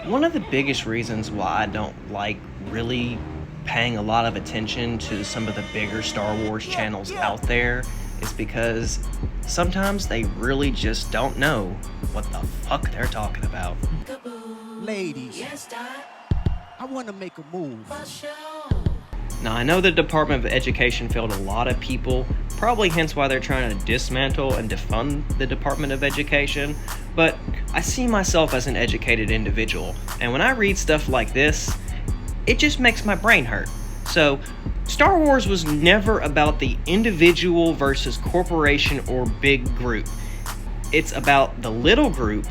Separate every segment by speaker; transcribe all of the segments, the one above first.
Speaker 1: One of the biggest reasons why I don't like really paying a lot of attention to some of the bigger Star Wars channels out there is because sometimes they really just don't know what the fuck they're talking about.
Speaker 2: Ladies, I want to make a move.
Speaker 1: Now, I know the Department of Education failed a lot of people, probably hence why they're trying to dismantle and defund the Department of Education, but I see myself as an educated individual, and when I read stuff like this, it just makes my brain hurt. So, Star Wars was never about the individual versus corporation or big group. It's about the little group,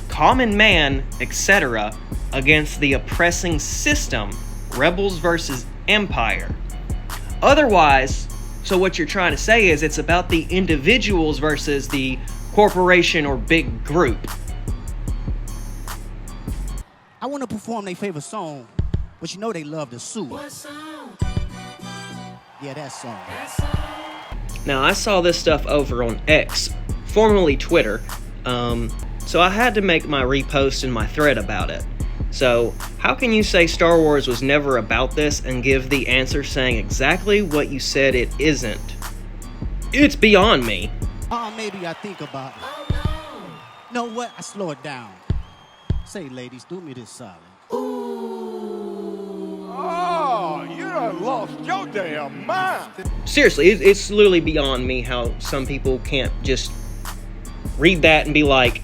Speaker 1: common man, etc., against the oppressing system, rebels versus empire. Otherwise, so what you're trying to say is it's about the individuals versus the corporation or big group.
Speaker 2: I want to perform their favorite song, but you know they love to sue.
Speaker 3: What song?
Speaker 2: Yeah, that song.
Speaker 3: That song?
Speaker 1: Now, I saw this stuff over on X, formerly Twitter, so I had to make my repost and my thread about it. So, how can you say Star Wars was never about this and give the answer saying exactly what you said it isn't? It's beyond me.
Speaker 2: Maybe I think about it.
Speaker 3: Oh
Speaker 2: Know what? I slow it down. Say, ladies, do me this solid.
Speaker 4: Oh, you done lost your damn mind.
Speaker 1: Seriously, it's literally beyond me how some people can't just read that and be like,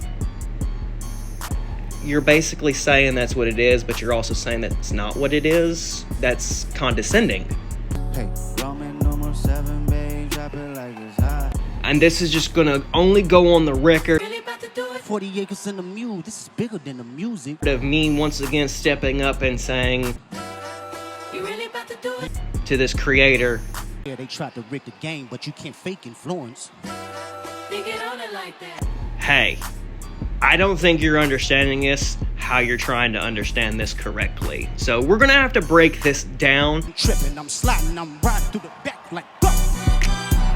Speaker 1: you're basically saying that's what it is, but you're also saying that it's not what it is. That's condescending.
Speaker 2: Hey, Roman number 7, babe, drop it like it's hot.
Speaker 1: And this is just gonna only go on the record
Speaker 3: no. Really about to do it?
Speaker 2: 40 acres in the mule. This is bigger than the music.
Speaker 1: of me once again stepping up and saying
Speaker 3: You really about to do it?
Speaker 1: to this creator,
Speaker 2: Yeah, they tried to rig the game, but you can't fake influence.
Speaker 3: They get on it like that.
Speaker 1: hey, I don't think you're understanding this how you're trying to understand this correctly. So we're gonna have to break this down.
Speaker 2: I'm tripping, I'm sliding, I'm riding through the back like, go.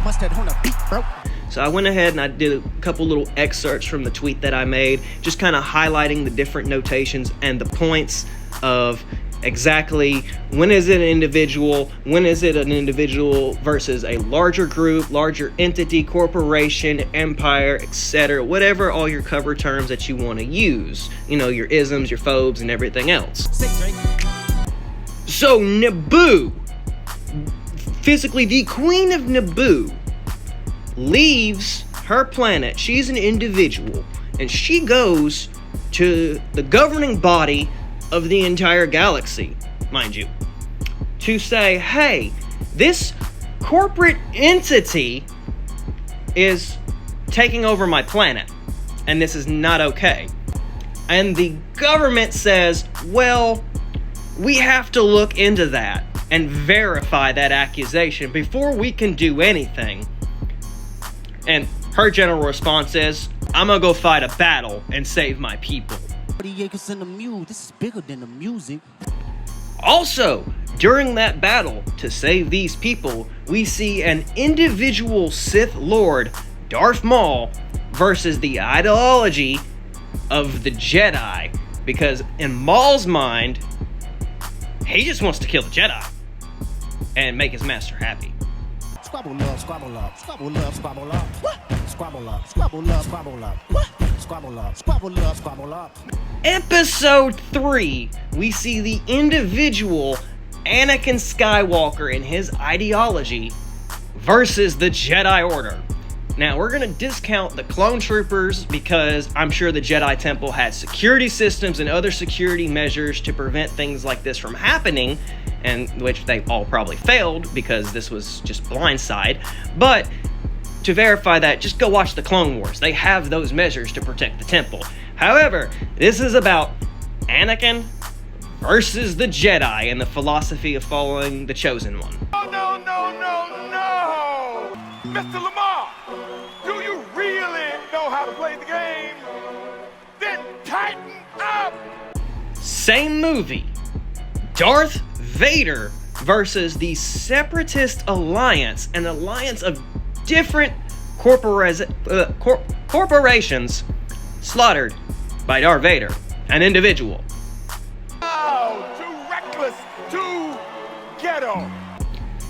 Speaker 2: Must have on a beat, bro.
Speaker 1: So I went ahead and I did a couple little excerpts from the tweet that I made, just kind of highlighting the different notations and the points of exactly when is it an individual versus a larger group, larger entity, corporation, empire, etc., whatever all your cover terms that you want to use. You know, your isms, your phobes, and everything else.
Speaker 2: Say, Drake.
Speaker 1: So Naboo, physically the queen of Naboo, leaves her planet. She's an individual, and she goes to the governing body of the entire galaxy, mind you, to say, hey, this corporate entity is taking over my planet, and this is not okay. And the government says, well, we have to look into that and verify that accusation before we can do anything. And her general response is, I'm gonna go fight a battle and save my people.
Speaker 2: 40 acres in the mule. This is bigger than the music.
Speaker 1: Also, during that battle to save these people, we see an individual Sith Lord, Darth Maul, versus the ideology of the Jedi. Because in Maul's mind, he just wants to kill the Jedi and make his master happy.
Speaker 2: Squabble up, squabble up, squabble up, squabble up. What? Squabble up, squabble up, squabble up. What? Squabble up, squabble up, squabble up.
Speaker 1: Episode 3, we see the individual Anakin Skywalker and his ideology versus the Jedi Order. Now, we're going to discount the clone troopers because I'm sure the Jedi Temple has security systems and other security measures to prevent things like this from happening, and which they all probably failed because this was just blindside. But to verify that, just go watch the Clone Wars. They have those measures to protect the temple. However, this is about Anakin versus the Jedi and the philosophy of following the Chosen One.
Speaker 4: Oh, no. Mr. Lamar, do you really know how to play the game? Then tighten up.
Speaker 1: Same movie. Darth Vader versus the Separatist Alliance, an alliance of different corporations slaughtered by Darth Vader, an individual.
Speaker 4: ghetto.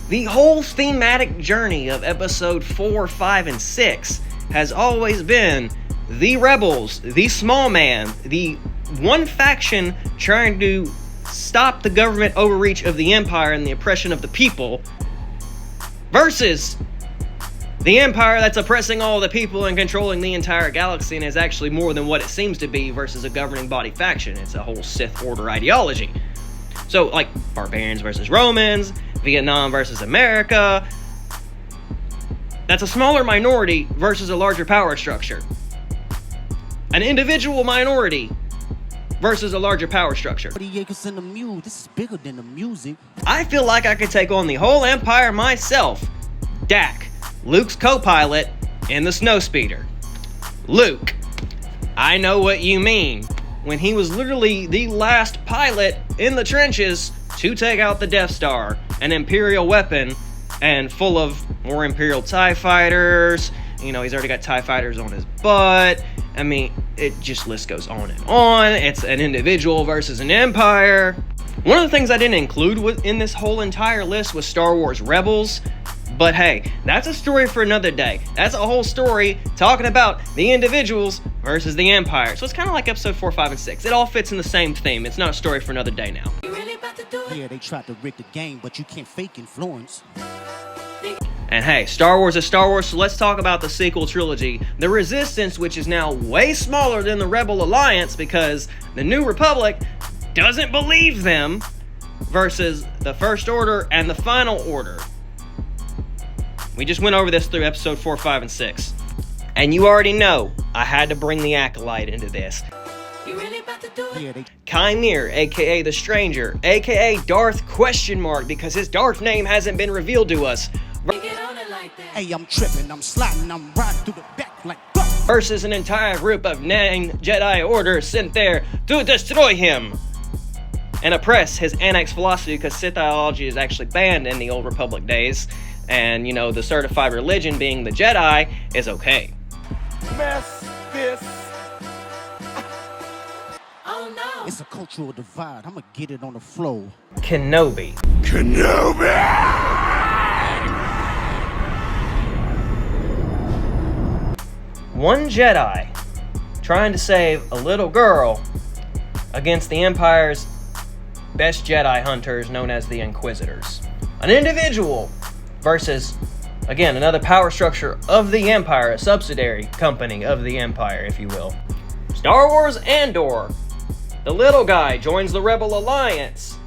Speaker 1: The whole thematic journey of episode 4, 5, and 6 has always been the rebels, the small man, the one faction trying to stop the government overreach of the Empire and the oppression of the people, versus the Empire that's oppressing all the people and controlling the entire galaxy and is actually more than what it seems to be, versus a governing body faction. It's a whole Sith Order ideology. So, like, barbarians versus Romans, Vietnam versus America. That's a smaller minority versus a larger power structure. An individual minority versus a larger power structure.
Speaker 2: 40 acres in the mule. This is bigger than the music.
Speaker 1: I feel like I could take on the whole Empire myself. Dak, Luke's co-pilot in the snowspeeder. Luke, I know what you mean. When he was literally the last pilot in the trenches to take out the Death Star, an Imperial weapon, and full of more Imperial TIE fighters. You know, he's already got TIE fighters on his butt. I mean, it just list goes on and on. It's an individual versus an empire. One of the things I didn't include in this whole entire list was Star Wars Rebels. But hey, that's a story for another day. That's a whole story talking about the individuals versus the Empire. So it's kind of like episode 4, 5, and 6. It all fits in the same theme. It's not a story for another day now.
Speaker 3: You really about to do it?
Speaker 2: Yeah, they tried to rig the game, but you can't fake influence.
Speaker 1: And hey, Star Wars is Star Wars, so let's talk about the sequel trilogy. The Resistance, which is now way smaller than the Rebel Alliance because the New Republic doesn't believe them, versus the First Order and the Final Order. We just went over this through episode 4, 5, and 6. And you already know, I had to bring the Acolyte into this.
Speaker 3: You really about to do it?
Speaker 2: Yeah, they
Speaker 1: Chimere, aka the Stranger, aka Darth ? Because his Darth name hasn't been revealed to us.
Speaker 3: You get on it like that.
Speaker 2: Hey, I'm tripping, I'm sliding, I'm riding through the back like go.
Speaker 1: Versus an entire group of 9 Jedi Order sent there to destroy him and oppress his annex philosophy, because Sith ideology is actually banned in the Old Republic days. And, you know, the certified religion being the Jedi is okay.
Speaker 4: Mess this.
Speaker 3: Oh no.
Speaker 2: It's a cultural divide. I'ma get it on the flow.
Speaker 1: Kenobi.
Speaker 4: Kenobi!
Speaker 1: One Jedi trying to save a little girl against the Empire's best Jedi hunters, known as the Inquisitors. An individual versus, again, another power structure of the Empire, a subsidiary company of the Empire, if you will. Star Wars Andor. The little guy joins the Rebel Alliance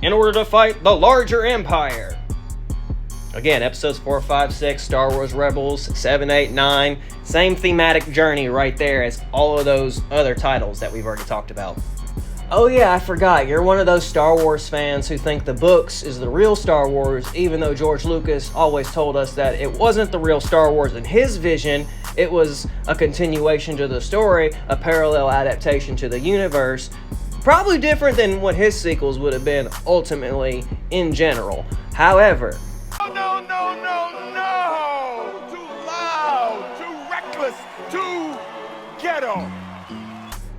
Speaker 1: in order to fight the larger Empire. Again, episodes 4, 5, 6, Star Wars Rebels, 7, 8, 9. Same thematic journey right there as all of those other titles that we've already talked about. Oh yeah, I forgot, you're one of those Star Wars fans who think the books is the real Star Wars, even though George Lucas always told us that it wasn't the real Star Wars in his vision. It was a continuation to the story, a parallel adaptation to the universe, probably different than what his sequels would have been ultimately in general. However,
Speaker 4: No, no, no, no! Too loud, too reckless, too ghetto.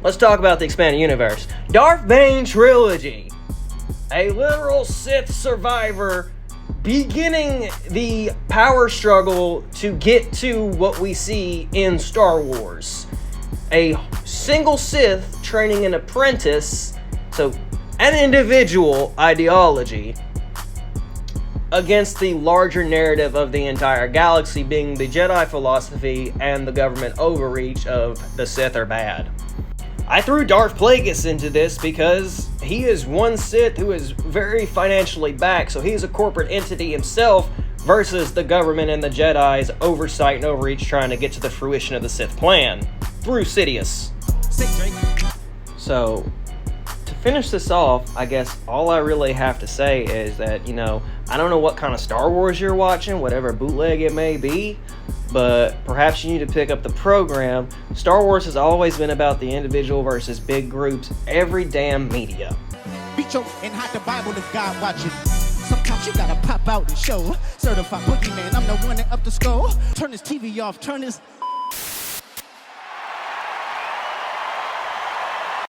Speaker 1: let's talk about the expanded universe. Darth Bane Trilogy. A literal Sith survivor beginning the power struggle to get to what we see in Star Wars. A single Sith training an apprentice, so an individual ideology, against the larger narrative of the entire galaxy being the Jedi philosophy and the government overreach of the Sith are bad. I threw Darth Plagueis into this because he is one Sith who is very financially backed, so he's a corporate entity himself versus the government and the Jedi's oversight and overreach trying to get to the fruition of the Sith plan through Sidious.
Speaker 2: Sick, Drake.
Speaker 1: So, to finish this off, I guess all I really have to say is that, you know, I don't know what kind of Star Wars you're watching, whatever bootleg it may be, but perhaps you need to pick up the program. Star Wars has always been about the individual versus big groups, every damn media.
Speaker 2: Be choked and hide the Bible if God watching. Sometimes you gotta pop out and show. Certified boogeyman, I'm the one that up the skull. Turn this TV off, turn this